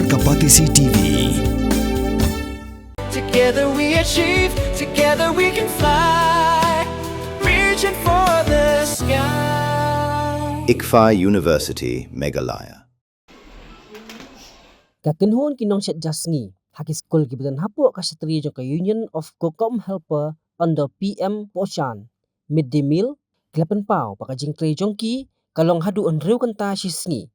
Kapatisi TV. Together we achieve, together we can fly, reaching for the sky. ICFA University, Meghalaya. Kakenhon kinong syat jasngi, haki skol kibitan hapo kasatri jong ka Union of Kokom Helper under PM Poshan. Midday meal, kelapan pau pakajing tre jongki, kalong hadu on reu kanta shisngi.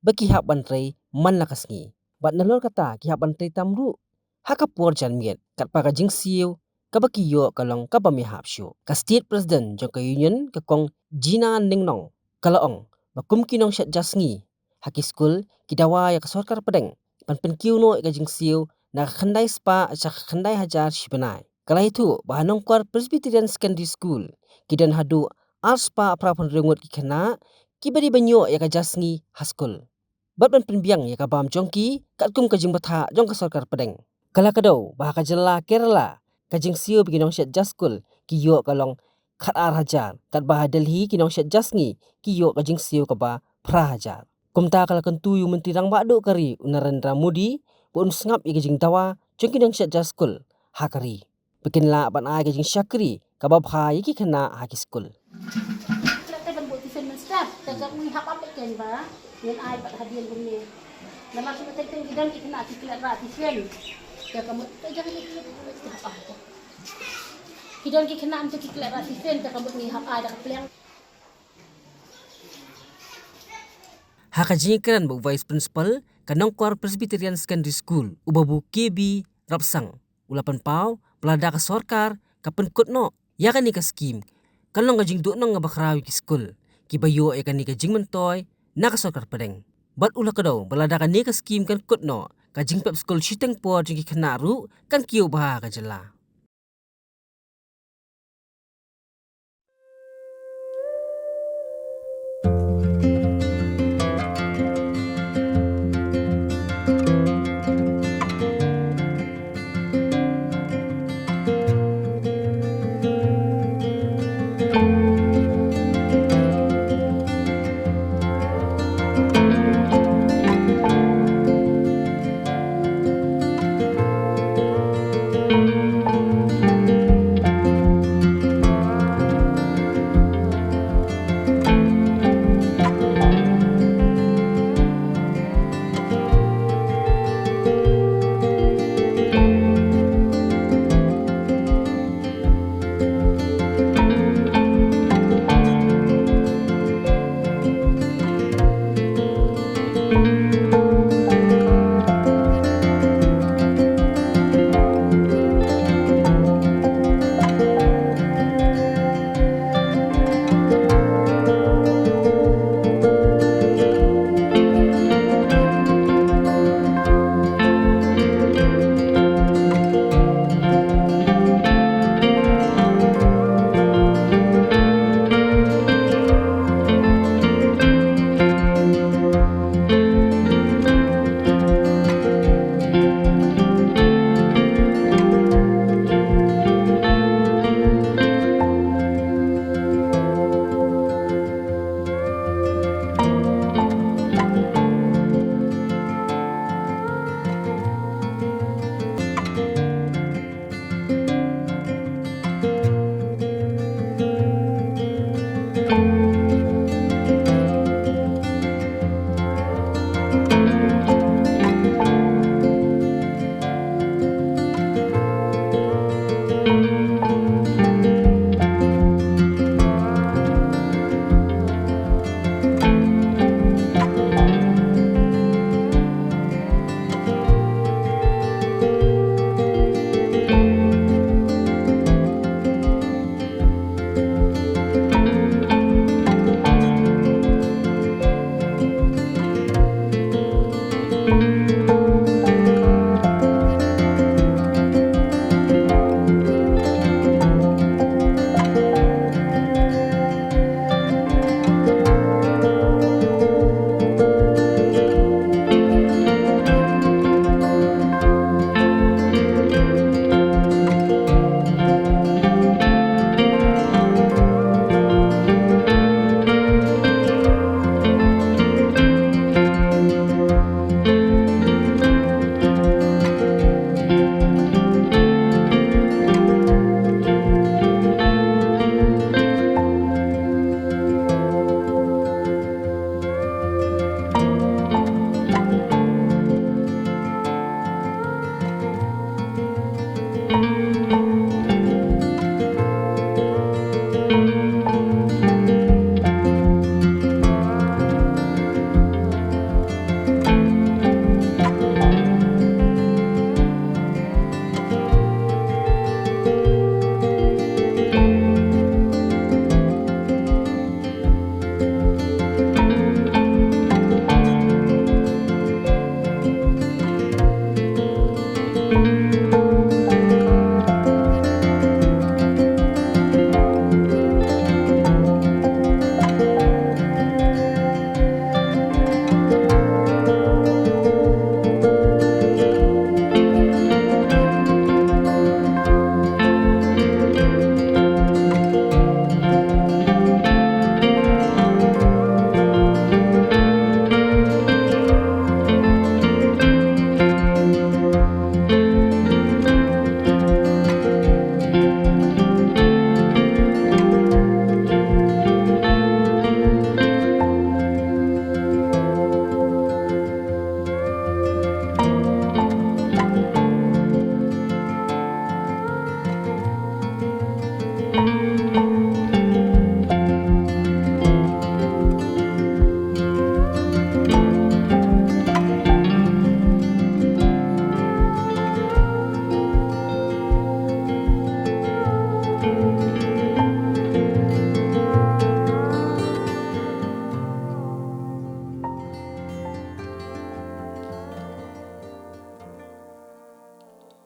Baki hap bantre man lakasngi. Bat nalor kata ki hap bantre tamru. Haka por jan miet, kat pakajing siu, kabaki yo kalong kabami hap syu. Ka state president jong ka Union kakong Gina Ningnong. Kalaong, bakum kinong syat jasngi, haki skol kidawa ya ka sorkar pedeng. Pan kiu no ikajing siu na khandai spa acha khandai hajar shibanai. Kala itu bahanong kwar Presbyterian Secondary School kidan hadu al spa aprapon rengut ki khana kibadi banyo ya ka jasngi haskul. Bat ban penbiang ya ka bam jongki kat kum kajing batha jong ka sarkar pedeng. Kala kadau bahaka jela Kerala kajing siu biginong syat jaskul ki yo kalong khat ar hajar kat bah Delhi kinong syat jasngi ki yo kajing siu ka ba pra hajar. Kumta kala kentuyu menteri rang bakdo kari Narendra Modi pun sengap i kajing tawa jongki nang syat jaskul hakari. Bikin la ban ai kajing syakri kabab ha yiki kena haki skul. Kita ban buat event menstaf, kita menghap apa kan ba? Yang ai bat hadiah bunyi. Nama kita tentang kita kena tiklat rat event. Ya kamu jangan ikut apa. Kita kena untuk tiklat rat event, kita kamu menghap ai dak pelang. Hakajingkeran bu Vice Principal kanong kwar Presbyterian Secondary School ubabu KB Rapsang ulapan pau pelada ka sorkar kapen kutno ya kan ni ka scheme kanong kajing do nang ngabakrawi ki school ki bayo e kan ni kajing mentoy na ka sorkar pedeng bat ula kadaw pelada ka ni ka scheme kan kutno kajing pep school shiteng po jing ki kanaru kan kiu bah ka jela.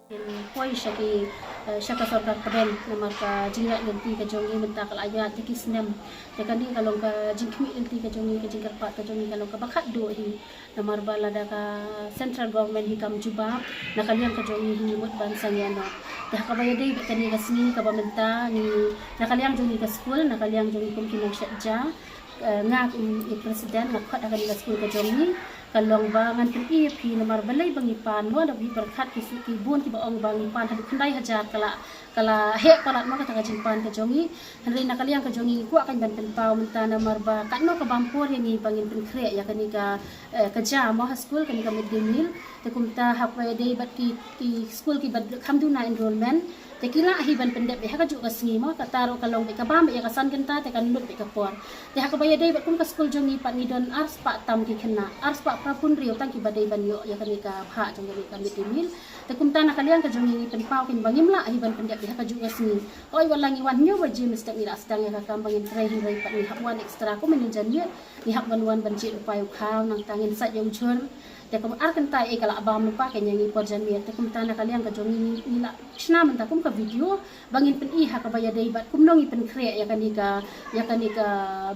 Poi syaka sorkar keben namar ka jingrat nanti ka jongi menta kal ayat tiki snem tekani kalau ka jingkmi nanti ka jongi ka jingkar pat ka jongi kalau ka bakat do hi namar balada ka central government hi kam juba nakalian ka jongi hi mut bansa ni ano dah ka bayadai betani ka sini ka bamenta ni nakalian jongi ka school nakalian jongi kum kinang syatja ngak presiden ngakhat akan ka school ka jongi kalong bangan pi pi namar balai bangipan mo dabi berkat ki suki bun ki baong bangipan hadu kendai hajar kala he palat mo kata jimpan ka jongi henry nakaliang ka jongi ku akan ban penpau menta namar ba katno ka bampor yang ni bangin pen kre ya kani ka kerja mo school kani ka midday meal te kumta hapway day bat ki school ki bad kamduna enrollment te kila hiban pendep be haka juga singi mo kataro kalong be kabam be kasan kenta te kan lut be kapor te haka bayadai bat kun ka school jongi pat ni don ars pa tam ki kena ars pa prapun rio tang ki badai ban yo ya kani ka pha jong ni ka midday meal te kumta nakalian ka jongi penpau kin bangimla hiban pendep be haka juga singi oi walangi wan nyo wa jim stek ni asdang ya ka bangin trai hirai pat ni hapwan extra ko manajan ni hapwan wan ban ci upai ukhaw nang tangin sa jong chur te kum ar kentai kala abam lupa kenya ni porjan mi te kum tana kalian ka jongi ni la shna menta kum ka video bangin pen i ha ka baya dei bat kum nongi pen kre ya kani ka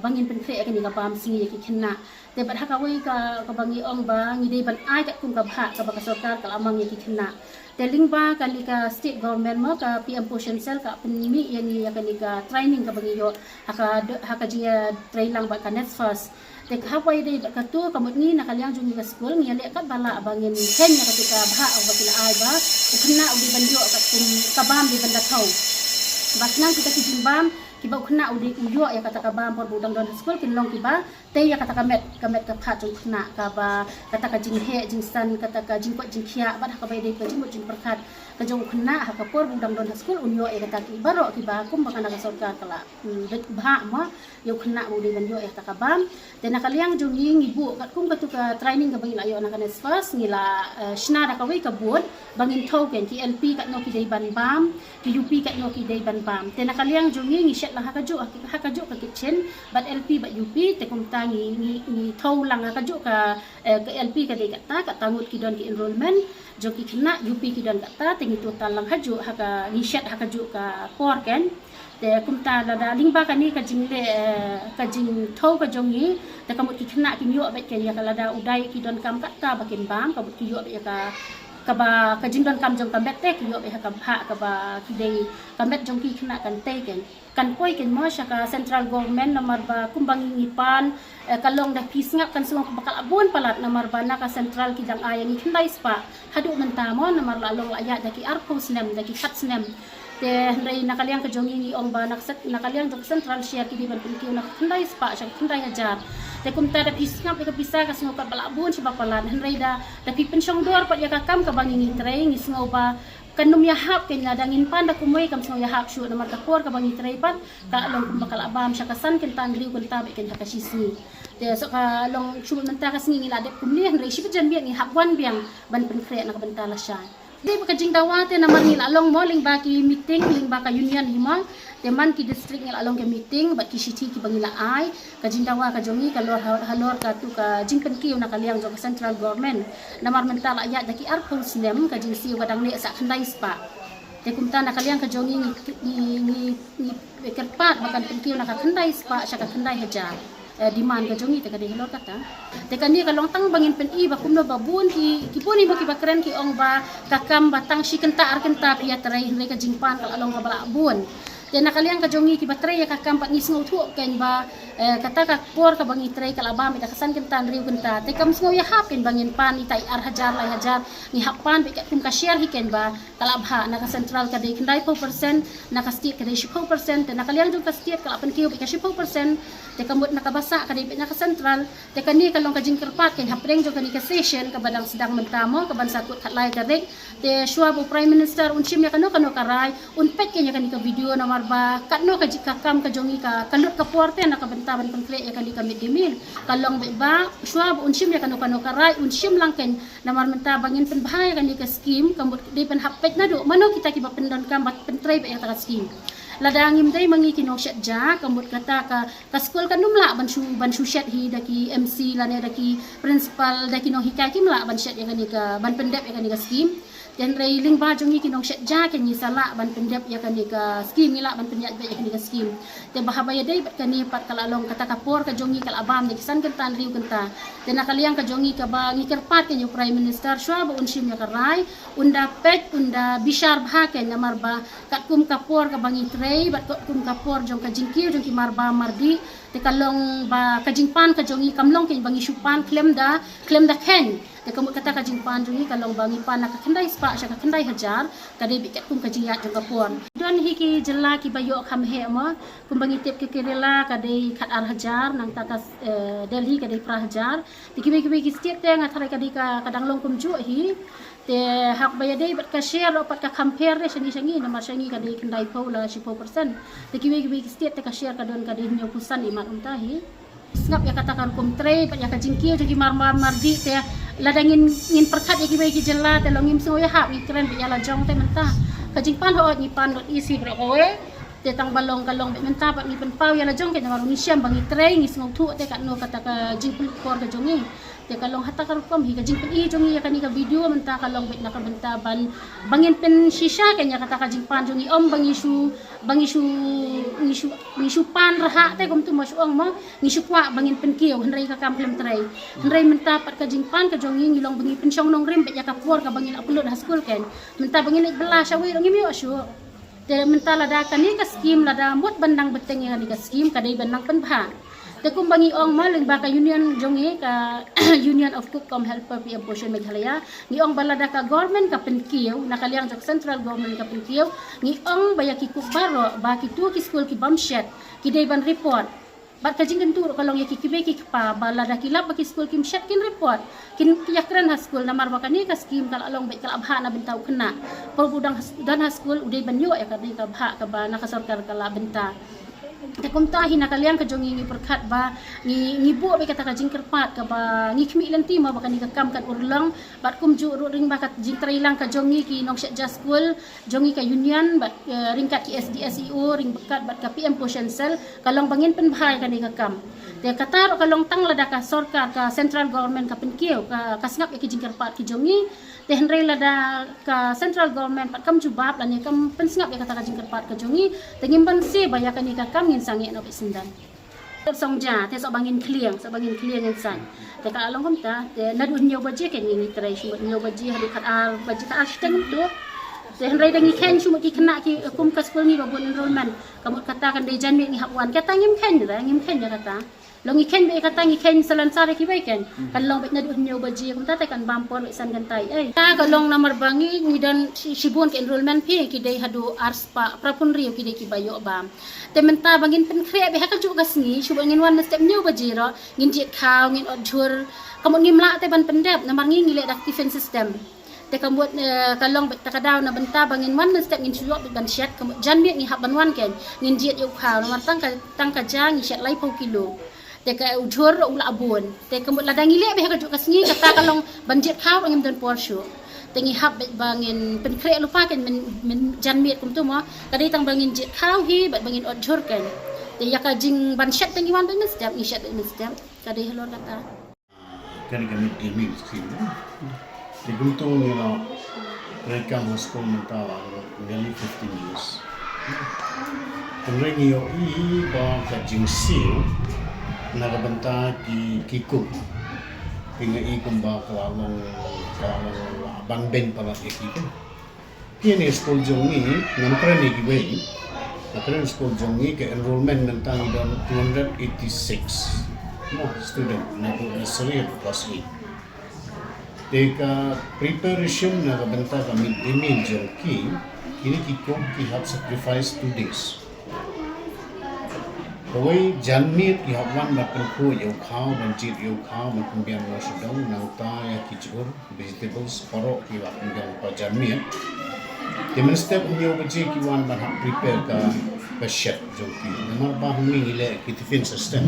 bangin pen kre ya kani ka pam singi ya ki khenna te bat ha ka wei ka bangi ong ba ngi dei ban ai ka kum ka bha ka ba ka sarkar kala amang ya ki khenna te lingba kali ka state government mo ka PM Potion Cell ka penimi yang ya kani ka training ka bangi yo ha ka jia training ba ka next first tek hapay day katu kamut ni nakaliang jungi ka school ngi ali kat bala bangin kenya ketika bha o bakila ay ba ukna udi banjo kat kum kabam di banda thau basnang kita ki jimbam kiba ukna udi uyo ya kata kabam por budang don school kinlong kiba te ya kata kamet ka pha jung khna ka ba kata ka jinghe jingsan kata ka jingkot jingkhia ba ka bay day ka jingkot jing perkhat ka jung khna ha ka por budang don school unyo ya kata ki baro kiba kum bakana ka sorka kala bha ma yo khna udi banjo ya kata kabam dan nakaliang jungi ngibu kat kum katu ka training ka bangila ayo anak anes first ngila shna da ka wei ka bud bangin token ki LP kat no ki dei ban bam ki UP kat no ki dei ban bam te nakaliang jungi ngi shet la hakaju ka kitchen but LP but UP te kum ta ngi thau lang hakaju ka LP ka dei kat ta ka tangut ki don ki enrollment jo ki khna UP ki don kat ta te ngi total lang haju haka ngi shet hakaju ka por ken te kumta da lingba kani ka jingle ka jing thau ka jongi te kamut ki khna ki yo bet ke ya kala da udai ki don kam katta bakin bang kamut ki yo be ka ba ka jing don kam jong kam bet te ki yo be ka bha ka ba ki dei kam bet jong ki khna kan te kan koi ken mo sya ka central government nomor ba kumbang ngipan kalong da pisngap kan sung bakal abun palat nomor ba na ka central ki jang ayang ni khendai spa hadu mentamo nomor la long ayat da ki arpo snem da ki khat snem te hendai nakaliang ka jongi ni ong ba nakaliang jok central share ki ban pinkiu nak khendai spa sya khendai hajar te kumta da pisngap ka pisa ka sung ka balabun si bapalan hendai da pi pensyong dor pat ya ka kam ka bangi ni trei ni sung ba kanum ya hap ken la dangin panda kumoy kam sung ya hap shu na markapor ka bangi trei pat ka long bakal abam sya kasan ken tangri kun tabe ken ka sisi te so ka long shu menta ka singi la de kumni hendai si jan biang ni hapwan biang ban pen kre na ka bentala sya di bakajing dawate na marni along mo ling baki meeting ling baka union himang teman ki district ngil along ke meeting bat ki city ki bangila ai kajing dawa ka jongi ka lor halor ka tu ka jingpen ki na kaliang jong central government namar mental ayat daki arpul sinem kajing siu kadang ne sak khandai spa te kumta na kaliang ka jongi ni kerpat bakan penkiu na ka khandai spa saka khandai haja demand ka jongi te ka dehilor kata te kan ni kalong tang bangin pen i ba kumno babun ki puni ba ki bakren ki ong ba kakam batang si kenta ar kenta pia terai hindai ka jingpan kal along ka bala bun te nakaliang ka jongi ki batrai ya kakam pat ni sngo thu ken ba kata ka por ka bangi trai kal abam ita kasan kenta riu kenta te kam sngo ya hap ken bangin pan itai ar hajar lai hajar ni hapan be ka kum ka share hi ken ba kal abha na ka central ka dei kendai 4% na ka state ka dei 10% te nakaliang jong ka state kal apan kiyo be ka 10% te kamut nakabasa ka dei na ka central te kani kalong ka jingkerpat ken hapreng jong kani ka session ka badang sedang mentamo ka ban sakut khat lai ka dei te shwa bo prime minister unchim ya kano karai unpet ken ya kani ka video na marba katno ka jikakam ka jongi ka kalut ka porte na ka bentaban pengkle ya kani ka midday meal kalong be ba shwa bo unchim ya kano karai unchim lang ken na mar menta bangin pen bahaya kani ka scheme kamut dei pen hapet na do mano kita ki ba pendon kam bat pentrai be ya ka scheme ladangim dai mangi kinong syat ja kamut kata ka school kan numla ban shu syat hi daki MC lane daki principal daki no hikai kim la ban syat ya kani ka ban pendep ya kani ka scheme dan railing ba jongi kinong shet ja ken ni sala ban pendep ya kan ka skim ngila ban penyat ya kan ka skim te bahabaya dai bat kani pat kalalong kata kapor ka jongi kal abam de kisan kan tan riu kenta te nakaliang ka jongi ka ba ngikerpat ken prime minister shwa ba unshim ya karai unda pet unda bishar bha ken namar ba kat kum kapor ka bangi trei bat kum kapor jong ka jingkiu jong ki marba mardi te kalong ba kajingpan ka jongi kamlong ken bangi shupan klem da ken te kamu kata kajingpan jongi kalong bangi pan ka kendai spa sya ka kendai hajar kadai bikat kum kajingat jong kapon don hiki jela ki bayo kham he ma kum bangi tep ke kerela kadai khat ar hajar nang ta ka Delhi kadai pra hajar te kibe ki state te ngathara kadai ka kadang long kum ju hi te hak baya dai bat ka share opat ka compare re shangi nama shangi kadai kendai paula 10% te kibe ki state te ka share kadon kadai nyo pusan imat untahi snap ya katakan kum trade pat ya ka jingkiu jadi mardi te ladangin ngin perkat ya kibe ki jela te longim so ya hak ikren bi ala jong te menta ka jingpan ho ni pan dot isi bro kowe te tang balong kalong bet menta pat ni pen pau ya la jong ke naru ni syam bangi trade ni sngong thu te kat no kata ka jingpul kor ka jongi te kalong hata karkom hi ka jingpul I jongi ya kani ka video menta kalong bet nak benta ban bangin pen shisha kanya kata ka jingpan jongi om bangi shu pan raha te kom tu masuk ong mo ni shu kwa bangin pen kiau hendrai ka kam klem trai hendrai menta pat ka jingpan ka jongi ngilong bangi pen syong nong rim bet ya ka por ka bangin upload ha school ken menta bangin ik bela shawi rongi mi asyu te menta lada kani ka scheme lada mot bandang beteng ya kani ka scheme kadai bandang pen bha te kum bangi ong ma leng ba ka union jongi ka union of cook com helper pi abortion Meghalaya ni ong balada ka government ka penkiu nakaliang jok central government ka penkiu ni ong baya ki cook baro ba ki tu ki school ki bamshet ki dai ban report bat ka jingkan tu kalong ya ki kibe ki pa balada ki lab ba ki school ki mshet kin report kin yakran ha school namar ba kani ka scheme kal along bet kal abha na bentau kena por budang dan ha school udai banyo ya ka dai ka bha ka ba nakasarkar kala benta te kumtahi nakaliang ka jongi ngi perkat ba ngi bu be kata ka jingkerpat ka ba ngi khmi lenti ma ba kani ka kam kat urlang bat kum ju ring ba kat jingtrailang ka jongi ki nong syak school jongi ka union bat ringkat ki SDSEO ring bekat bat ka PM Potion Cell kalong bangin pen bhai kani ka kam te katar kalong tang lada ka sarkar ka central government ka penkiu ka kasngap ki jingkerpat ki jongi te hendrai lada ka central government pat kam jubab lan kam pensngap ya kata ka jingkerpat ka jongi te ngimban se baya kani ka kam ngin sangi no bisindan songja te so bangin kliang ngin san te ka along kam ta te nadu nyo baje ken ni trai shumut nyo baje hadu khat ar baje ta ashteng tu te hendrai dangi ken shumut ki kena ki kum ka school ni babun enrollment kamut kata kan dei janmi ni hapwan kata ngim ken ya kata longi ken be kata ngi ken salansare ki baiken kan long bet nadu nyo baje kum ta kan bampor be san gantai ta ka long namar bangi ni dan sibun ke enrollment pi ki dei hadu arspa prapun rio ki dei ki bayo bam te menta bangin pen kre be hakal ju gasngi shuba ngin wan step nyo baje ro ngin jet khaw ngin odjur kamu ngimla te ban pendep namar ngi ngile dak defense system te kambuat kalong bet takadaw na benta bangin wan step ngin shuwa ban shet kamu jan mi ngi haban wan ken ngin jet yu khaw namar tang ka jang ngi shet lai pau kilo te ka ujur ula abun te kemut ladang ile be ka kasngi kata kalong banjit khaw ngim dan porshu te ngi hab bangin pen kre lupa kan men janmiet kum tu mo kadai tang bangin jit khaw hi bat bangin ujur kan te yaka jing ban shat tangi wan ben step ni shat ben step kadai halor kata kan kami ini sih di guntung ni lah mereka masuk mentawang nearly 15 years kemudian ini bah kajing sil nagabanta kikuk pingai kumba kalalong abang ben pala kikuk ini school jongi nampre ni gibai nakren school jongi ke enrollment nantang dan 286 student naku nursery plus 8 deka preparation nagabanta kami demi jongi ini kikuk ki have sacrifice 2 days Kawai janmit ki hapwan makan ku yau khao banjit yau khao makan biang lo sedang nauta ya kijur vegetables parok ki makan biang pa janmit. Kemen step yau baje ki wan ban hap prepare ka shed joki. Namar ba humi ile ki tiffin system.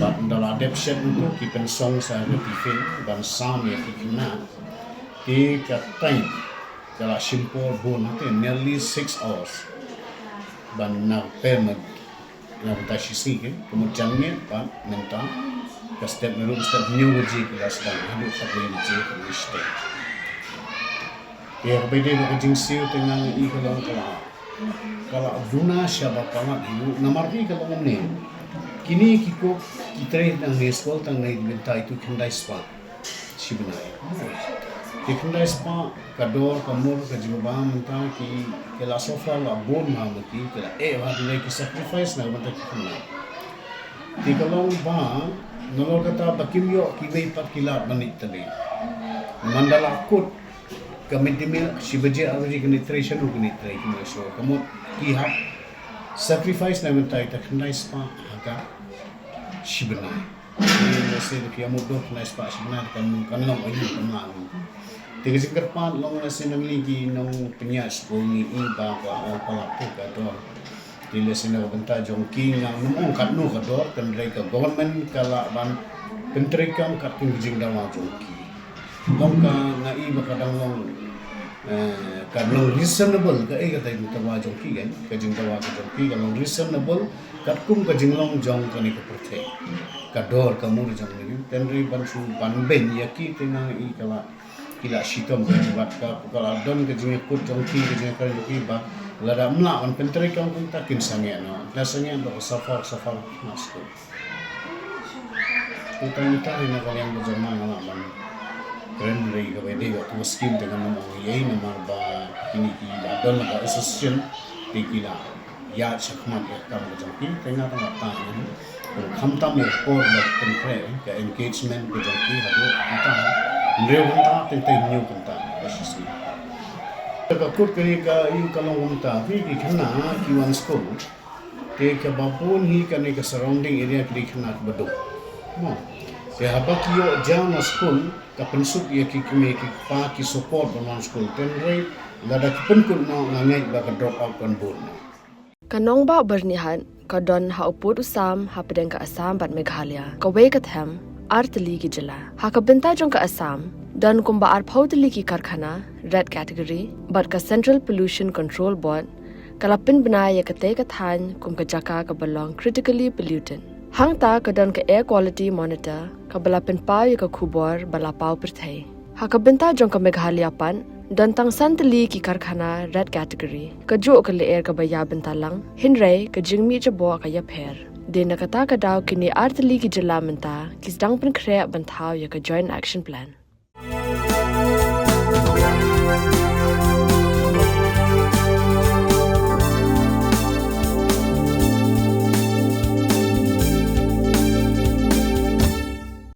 Ba ndala dep shed itu ki pensong sa ki tiffin ban sam ya ki kina. Ki ka time kala simple bon hate nearly 6 hours. Ban na payment na tashi sige kemudian ni pak minta ke step new wajib kelas dan hidup sampai wajib mesti Ya beda dengan jingsiu tengah i kalau guna siapa kamat hiu namarni kalau ngomne kini kiko kita tang di sekolah tang di benta itu kendai spa sebenarnya di kendai spa kador kamur kejubah mentang ki kela sofa la bon mamaki kela wah lagi sacrifice na mentang kena di kalau ba nolol kata bakimyo kibai pat kilat manit tadi mandala kut kami dimil si baje awri kini treasure kini tray kini so kamu kihap sacrifice na mentai tak kendai spa aga si benar ini nasi dia mudah kendai spa si benar kan long ayu kan tiga sekerpan long nasi namligi nong penyas bunyi iba ka palapu ka do dile sina benta jongki yang nong kat nu ka do kan mereka government kala ban pentrikam kat pinjing dawa jongki long ka ngai bakadang long kalau reasonable ka kata itu tawa jongki kan kajing tawa ka jongki kalau reasonable katkum kajing long jong kani ka perthe kador kamu jong ni tenri bansu banben yaki tengah i kila sitom ka buat ka kala don kajing kut jongki kajing ka jongki ba lada mla on pentri kam kun takin sange no dasanya do safar masuk kita minta ini kalian berjamaah ngalaman keren dari KPD waktu skim dengan nama yai nama ba kini ki adon la association di kila ya sakmat ya kamu jangki tengah tengah tahan khamtam ya por la konkret ke engagement ke jangki hado kita nreu kita tentang new kita basisi takut kini ka in kalong kita ki kena ki wan school te ke bapun hi kani ke surrounding area ki kena beduk mo ya haba kiyo jana school kapensuk ya ki pa ki support dengan school tenrei lada penkul no ngai ba ka drop out kan bon kanong ba bernihan kadon ha uput usam ha pedeng ka asam bat Meghalaya ka we ka them artli ki jala ha ka benta jong ka asam dan kumba ar phautli ki karkhana red category bat ka Central Pollution Control Board kalapin bnai ya ka te ka than kum ka jaka ka belong critically pollutant hangta kadon ka air quality monitor ka balapin pau ka khubor balapau perthai ha ka benta jong ka Meghalaya pan dan tang santli ki karkhana red category ka jo ka le air ka baya benta lang hinrei ka jingmi cha bo ka ya pher de na kata ka daw kini artli ki jala menta kis dang pen khre banthaw ya ka joint action plan